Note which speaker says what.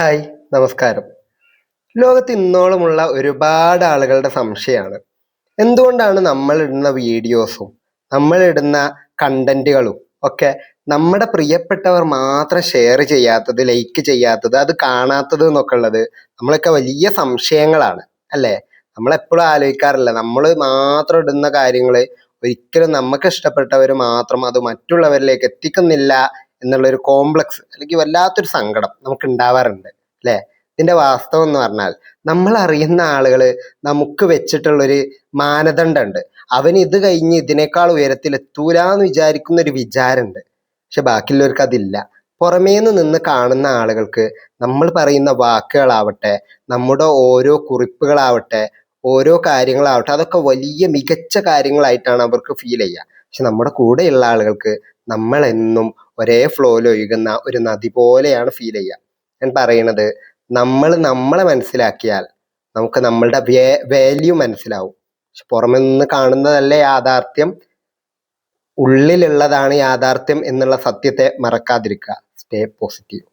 Speaker 1: Hi, നമസ്കാരം. ലോകത്ത് ഇന്നോളമുള്ള ഒരുപാട് ആളുകളുടെ സംശയമാണ് എന്തുകൊണ്ടാണ് നമ്മൾ ഇടുന്ന വീഡിയോസും നമ്മൾ ഇടുന്ന കണ്ടന്റുകളും ഒക്കെ നമ്മുടെ പ്രിയപ്പെട്ടവർ മാത്രം ഷെയർ ചെയ്യാത്തത്, ലൈക്ക് ചെയ്യാത്തത്, അത് കാണാത്തത് എന്നൊക്കെ ഉള്ളത് നമ്മളൊക്കെ വലിയ സംശയങ്ങളാണ് അല്ലേ? നമ്മളെപ്പോഴും ആലോചിക്കാറില്ല, നമ്മൾ മാത്രം ഇടുന്ന കാര്യങ്ങൾ ഒരിക്കലും നമുക്ക് ഇഷ്ടപ്പെട്ടവർ മാത്രം അത് മറ്റുള്ളവരിലേക്ക് എത്തിക്കുന്നില്ല എന്നുള്ളൊരു കോംപ്ലക്സ് അല്ലെങ്കിൽ വല്ലാത്തൊരു സങ്കടം നമുക്ക് ഉണ്ടാവാറുണ്ട് അല്ലേ? ഇതിന്റെ വാസ്തവം എന്ന് പറഞ്ഞാൽ നമ്മൾ അറിയുന്ന ആളുകൾ നമുക്ക് വെച്ചിട്ടുള്ളൊരു മാനദണ്ഡമുണ്ട്. അവൻ ഇത് കഴിഞ്ഞ് ഇതിനേക്കാൾ ഉയരത്തിൽ എത്തൂലെന്ന് വിചാരിക്കുന്ന ഒരു വിചാരമുണ്ട്. പക്ഷെ ബാക്കിയുള്ളവർക്ക് അതില്ല. പുറമേന്ന് നിന്ന് കാണുന്ന ആളുകൾക്ക് നമ്മൾ പറയുന്ന വാക്കുകളാവട്ടെ, നമ്മുടെ ഓരോ കുറിപ്പുകളാവട്ടെ, ഓരോ കാര്യങ്ങളാവട്ടെ, അതൊക്കെ വലിയ മികച്ച കാര്യങ്ങളായിട്ടാണ് അവർക്ക് ഫീൽ ചെയ്യുക. പക്ഷെ നമ്മുടെ കൂടെയുള്ള ആളുകൾക്ക് നമ്മൾ എന്നും ഒരേ ഫ്ലോയിൽ ഒഴുകുന്ന ഒരു നദി പോലെയാണ് ഫീൽ ചെയ്യുക. ഞാൻ പറയണത്, നമ്മൾ നമ്മളെ മനസ്സിലാക്കിയാൽ നമുക്ക് നമ്മളുടെ വാല്യൂ മനസ്സിലാവും. പക്ഷെ പുറമെ നിന്ന് കാണുന്നതല്ല യാഥാർത്ഥ്യം, ഉള്ളിലുള്ളതാണ് യാഥാർത്ഥ്യം എന്നുള്ള സത്യത്തെ മറക്കാതിരിക്കുക. Stay positive.